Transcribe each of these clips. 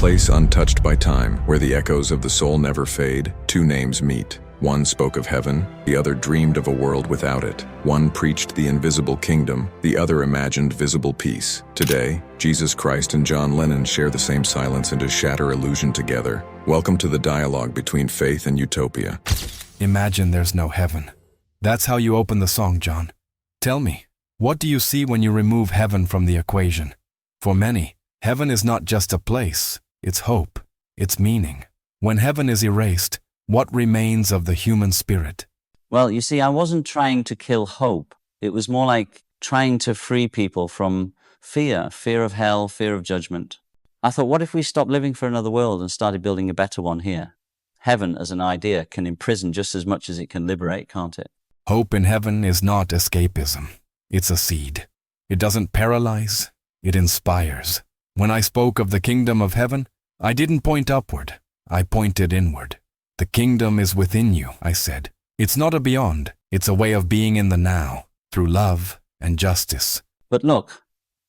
place untouched by time, where the echoes of the soul never fade, two names meet. One spoke of heaven, the other dreamed of a world without it. One preached the invisible kingdom, the other imagined visible peace. Today, Jesus Christ and John Lennon share the same silence and a shatter illusion together. Welcome to the dialogue between faith and utopia. Imagine there's no heaven. That's how you open the song, John. Tell me, what do you see when you remove heaven from the equation? For many, heaven is not just a place, it's hope, it's meaning. When heaven is erased, what remains of the human spirit? Well, you see, I wasn't trying to kill hope. It was more like trying to free people from fear of hell, fear of judgment. I thought, what if we stopped living for another world and started building a better one here? Heaven as an idea can imprison just as much as it can liberate, can't it? Hope in heaven is not escapism. It's a seed. It doesn't paralyze, it inspires. When I spoke of the kingdom of heaven, I didn't point upward, I pointed inward. The kingdom is within you, I said. It's not a beyond, it's a way of being in the now, through love and justice. But look,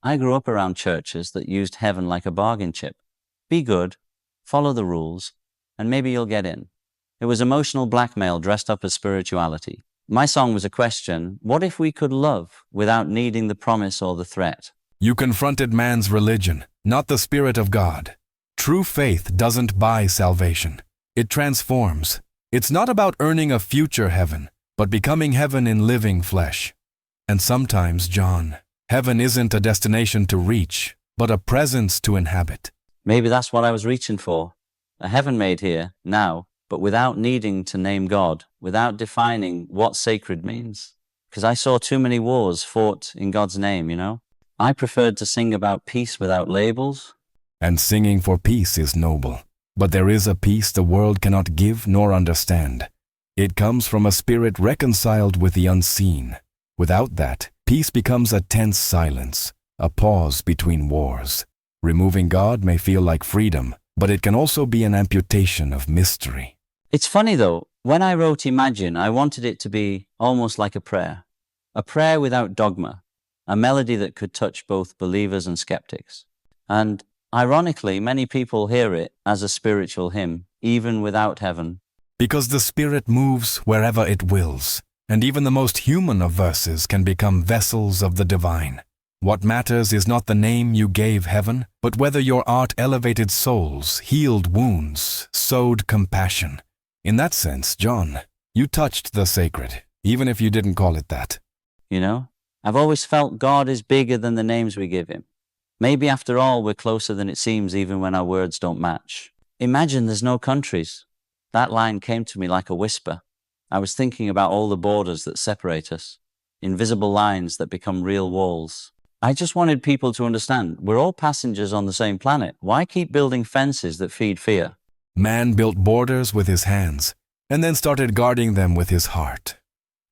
I grew up around churches that used heaven like a bargain chip. Be good, follow the rules, and maybe you'll get in. It was emotional blackmail dressed up as spirituality. My song was a question: what if we could love without needing the promise or the threat? You confronted man's religion, not the Spirit of God. True faith doesn't buy salvation. It transforms. It's not about earning a future heaven, but becoming heaven in living flesh. And sometimes, John, heaven isn't a destination to reach, but a presence to inhabit. Maybe that's what I was reaching for. A heaven made here, now, but without needing to name God, without defining what sacred means. Because I saw too many wars fought in God's name, you know? I preferred to sing about peace without labels. And singing for peace is noble. But there is a peace the world cannot give nor understand. It comes from a spirit reconciled with the unseen. Without that, peace becomes a tense silence, a pause between wars. Removing God may feel like freedom, but it can also be an amputation of mystery. It's funny though, when I wrote Imagine, I wanted it to be almost like a prayer without dogma, a melody that could touch both believers and skeptics. And ironically, many people hear it as a spiritual hymn, even without heaven. Because the Spirit moves wherever it wills, and even the most human of verses can become vessels of the divine. What matters is not the name you gave heaven, but whether your art elevated souls, healed wounds, sowed compassion. In that sense, John, you touched the sacred, even if you didn't call it that. You know, I've always felt God is bigger than the names we give him. Maybe after all, we're closer than it seems even when our words don't match. Imagine there's no countries. That line came to me like a whisper. I was thinking about all the borders that separate us, invisible lines that become real walls. I just wanted people to understand, we're all passengers on the same planet. Why keep building fences that feed fear? Man built borders with his hands, and then started guarding them with his heart.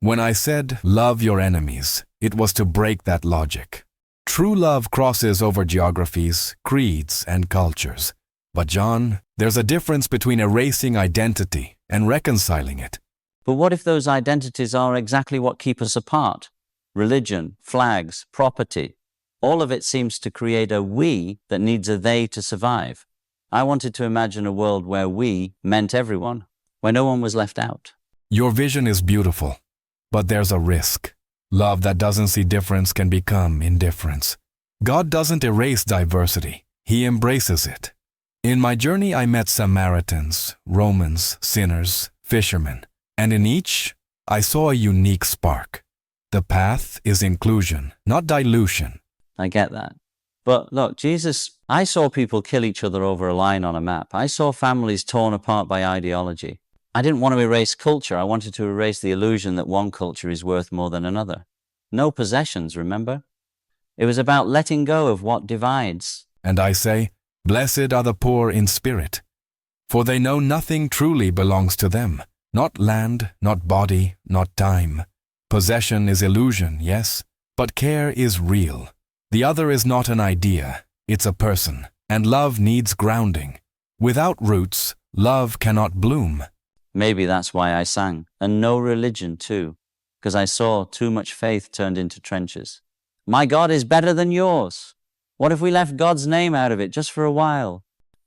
When I said, love your enemies, it was to break that logic. True love crosses over geographies, creeds, and cultures. But John, there's a difference between erasing identity and reconciling it. But what if those identities are exactly what keep us apart? Religion, flags, property. All of it seems to create a we that needs a they to survive. I wanted to imagine a world where we meant everyone, where no one was left out. Your vision is beautiful, but there's a risk. Love that doesn't see difference can become indifference. God doesn't erase diversity, He embraces it. In my journey I met Samaritans, Romans, sinners, fishermen, and in each I saw a unique spark. The path is inclusion, not dilution. I get that. But look, Jesus, I saw people kill each other over a line on a map. I saw families torn apart by ideology. I didn't want to erase culture. I wanted to erase the illusion that one culture is worth more than another. No possessions, remember? It was about letting go of what divides. And I say, blessed are the poor in spirit, for they know nothing truly belongs to them. Not land, not body, not time. Possession is illusion, yes, but care is real. The other is not an idea, it's a person, and love needs grounding. Without roots, love cannot bloom. Maybe that's why I sang, and no religion too, because I saw too much faith turned into trenches. My God is better than yours. What if we left God's name out of it just for a while?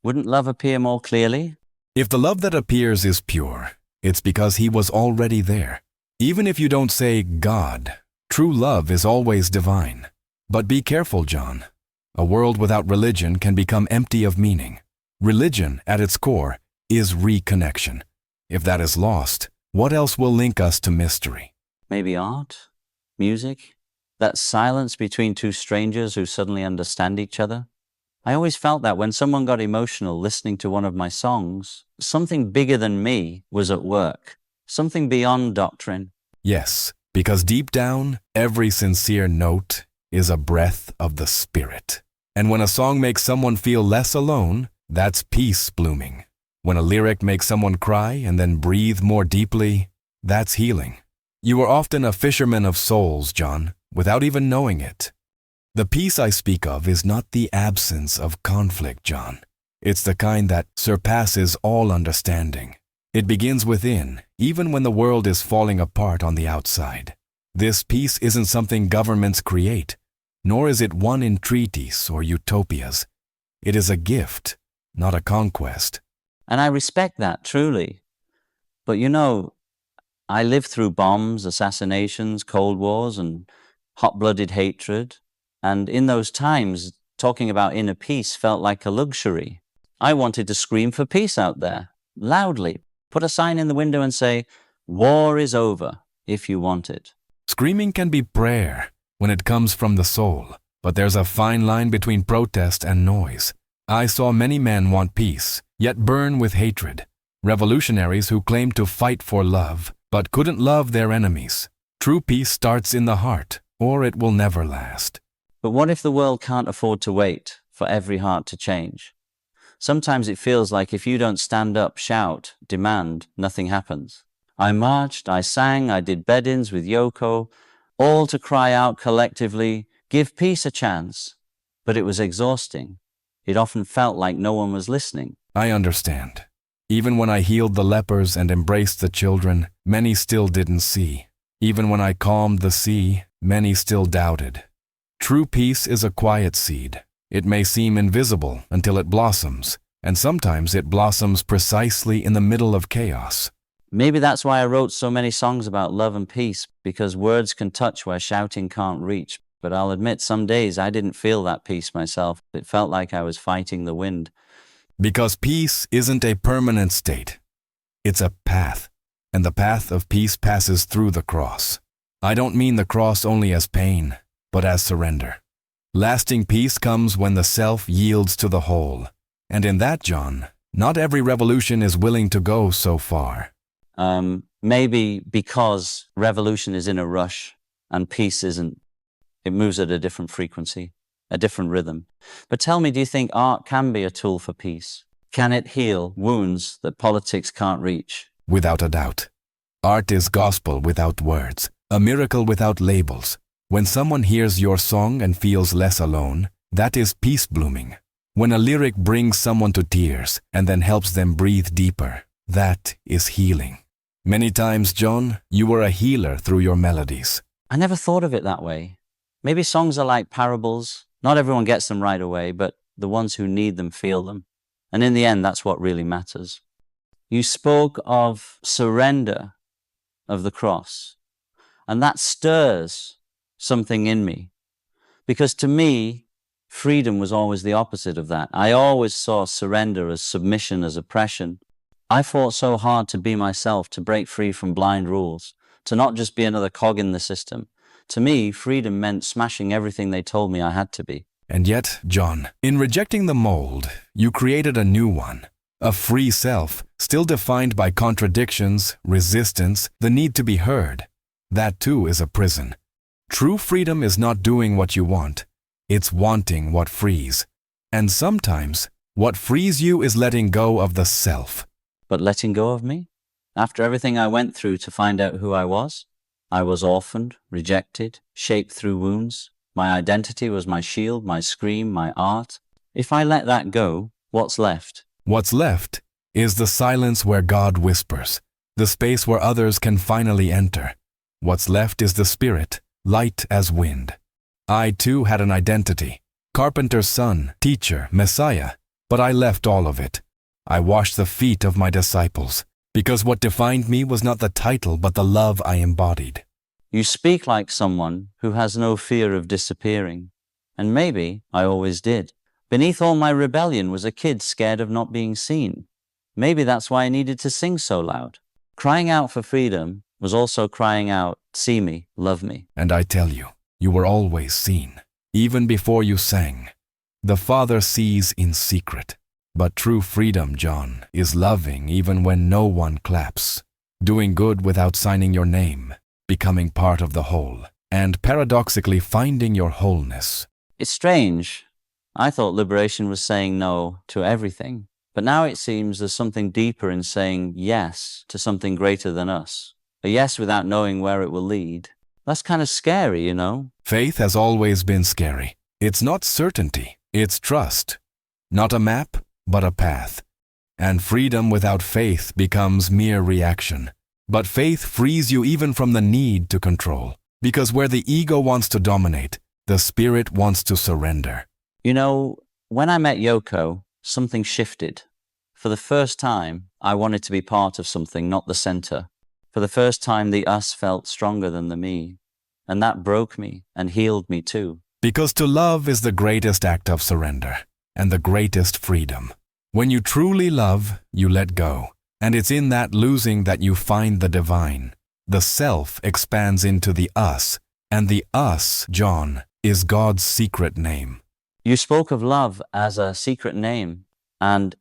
Wouldn't love appear more clearly? If the love that appears is pure, it's because he was already there. Even if you don't say God, true love is always divine. But be careful, John. A world without religion can become empty of meaning. Religion, at its core, is reconnection. If that is lost, what else will link us to mystery? Maybe art? Music? That silence between two strangers who suddenly understand each other? I always felt that when someone got emotional listening to one of my songs, something bigger than me was at work, something beyond doctrine. Yes, because deep down, every sincere note is a breath of the Spirit. And when a song makes someone feel less alone, that's peace blooming. When a lyric makes someone cry and then breathe more deeply, that's healing. You are often a fisherman of souls, John, without even knowing it. The peace I speak of is not the absence of conflict, John. It's the kind that surpasses all understanding. It begins within, even when the world is falling apart on the outside. This peace isn't something governments create, nor is it won in treaties or utopias. It is a gift, not a conquest. And I respect that, truly. But you know, I lived through bombs, assassinations, Cold Wars, and hot-blooded hatred. And in those times, talking about inner peace felt like a luxury. I wanted to scream for peace out there, loudly. Put a sign in the window and say, "War is over," if you want it. Screaming can be prayer when it comes from the soul, but there's a fine line between protest and noise. I saw many men want peace, yet burn with hatred. Revolutionaries who claimed to fight for love, but couldn't love their enemies. True peace starts in the heart, or it will never last. But what if the world can't afford to wait for every heart to change? Sometimes it feels like if you don't stand up, shout, demand, nothing happens. I marched, I sang, I did bed-ins with Yoko, all to cry out collectively, "Give peace a chance." But it was exhausting. It often felt like no one was listening. I understand. Even when I healed the lepers and embraced the children, many still didn't see. Even when I calmed the sea, many still doubted. True peace is a quiet seed. It may seem invisible until it blossoms, and sometimes it blossoms precisely in the middle of chaos. Maybe that's why I wrote so many songs about love and peace, because words can touch where shouting can't reach. But I'll admit, some days I didn't feel that peace myself. It felt like I was fighting the wind. Because peace isn't a permanent state. It's a path, and the path of peace passes through the cross. I don't mean the cross only as pain, but as surrender. Lasting peace comes when the self yields to the whole. And in that, John, not every revolution is willing to go so far. Maybe because revolution is in a rush and peace isn't. It moves at a different frequency, a different rhythm. But tell me, do you think art can be a tool for peace? Can it heal wounds that politics can't reach? Without a doubt. Art is gospel without words, a miracle without labels. When someone hears your song and feels less alone, that is peace blooming. When a lyric brings someone to tears and then helps them breathe deeper, that is healing. Many times, John, you were a healer through your melodies. I never thought of it that way. Maybe songs are like parables. Not everyone gets them right away, but the ones who need them feel them. And in the end, that's what really matters. You spoke of surrender of the cross, and that stirs something in me. Because to me, freedom was always the opposite of that. I always saw surrender as submission, as oppression. I fought so hard to be myself, to break free from blind rules, to not just be another cog in the system. To me, freedom meant smashing everything they told me I had to be. And yet, John, in rejecting the mold, you created a new one. A free self, still defined by contradictions, resistance, the need to be heard. That too is a prison. True freedom is not doing what you want. It's wanting what frees. And sometimes, what frees you is letting go of the self. But letting go of me? After everything I went through to find out who I was orphaned, rejected, shaped through wounds. My identity was my shield, my scream, my art. If I let that go, what's left? What's left is the silence where God whispers, the space where others can finally enter. What's left is the spirit, light as wind. I too had an identity, carpenter's son, teacher, Messiah. But I left all of it. I washed the feet of my disciples, because what defined me was not the title but the love I embodied. You speak like someone who has no fear of disappearing. And maybe I always did. Beneath all my rebellion was a kid scared of not being seen. Maybe that's why I needed to sing so loud. Crying out for freedom was also crying out, see me, love me. And I tell you, you were always seen, even before you sang. The Father sees in secret. But true freedom, John, is loving even when no one claps, doing good without signing your name, becoming part of the whole, and paradoxically finding your wholeness. It's strange. I thought liberation was saying no to everything. But now it seems there's something deeper in saying yes to something greater than us. A yes without knowing where it will lead. That's kind of scary, you know? Faith has always been scary. It's not certainty, it's trust. Not a map, but a path. And freedom without faith becomes mere reaction. But faith frees you even from the need to control. Because where the ego wants to dominate, the spirit wants to surrender. You know, when I met Yoko, something shifted. For the first time, I wanted to be part of something, not the center. For the first time, the us felt stronger than the me. And that broke me and healed me too. Because to love is the greatest act of surrender and the greatest freedom. When you truly love, you let go. And it's in that losing that you find the divine. The self expands into the us, and the us, John, is God's secret name. You spoke of love as a secret name, and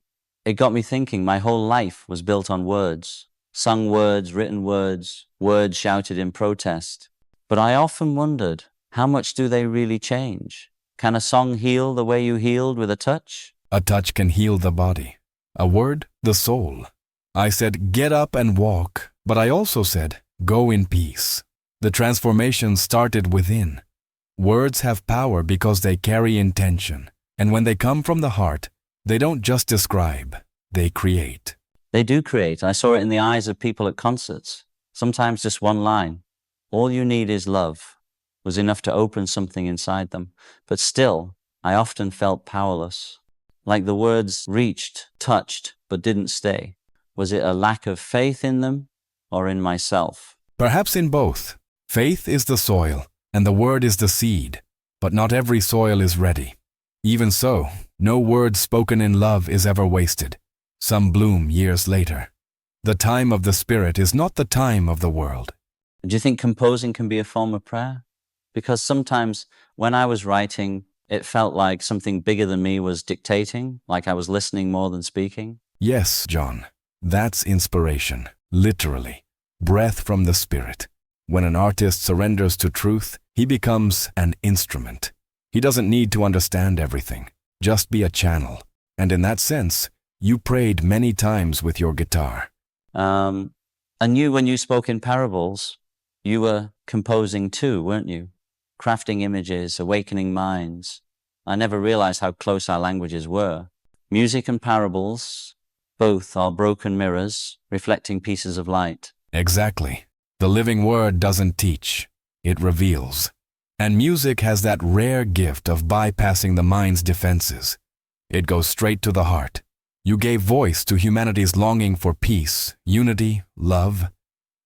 it got me thinking my whole life was built on words. Sung words, written words, words shouted in protest. But I often wondered, how much do they really change? Can a song heal the way you healed with a touch? A touch can heal the body. A word, the soul. I said, get up and walk, but I also said, go in peace. The transformation started within. Words have power because they carry intention, and when they come from the heart, they don't just describe, they create. They do create. I saw it in the eyes of people at concerts. Sometimes just one line, all you need is love, was enough to open something inside them. But still, I often felt powerless, like the words reached, touched, but didn't stay. Was it a lack of faith in them or in myself? Perhaps in both. Faith is the soil, and the word is the seed, but not every soil is ready. Even so, no word spoken in love is ever wasted. Some bloom years later. The time of the Spirit is not the time of the world. Do you think composing can be a form of prayer? Because sometimes when I was writing, it felt like something bigger than me was dictating, like I was listening more than speaking. Yes, John, that's inspiration, literally. Breath from the Spirit. When an artist surrenders to truth, he becomes an instrument. He doesn't need to understand everything, just be a channel. And in that sense, you prayed many times with your guitar. I knew when you spoke in parables, you were composing too, weren't you? Crafting images, awakening minds. I never realized how close our languages were. Music and parables, both are broken mirrors, reflecting pieces of light. Exactly. The living word doesn't teach, it reveals. And music has that rare gift of bypassing the mind's defenses. It goes straight to the heart. You gave voice to humanity's longing for peace, unity, love.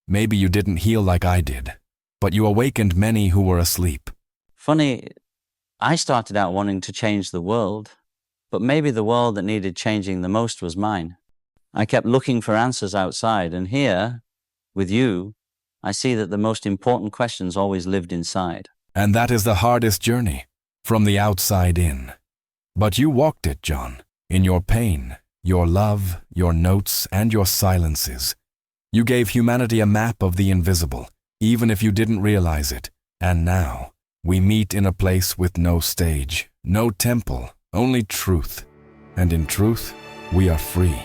Maybe you didn't heal like I did, but you awakened many who were asleep. Funny, I started out wanting to change the world, but maybe the world that needed changing the most was mine. I kept looking for answers outside, and here, with you, I see that the most important questions always lived inside. And that is the hardest journey, from the outside in. But you walked it, John, in your pain, your love, your notes, and your silences. You gave humanity a map of the invisible, even if you didn't realize it. And now, we meet in a place with no stage, no temple, only truth. And in truth, we are free.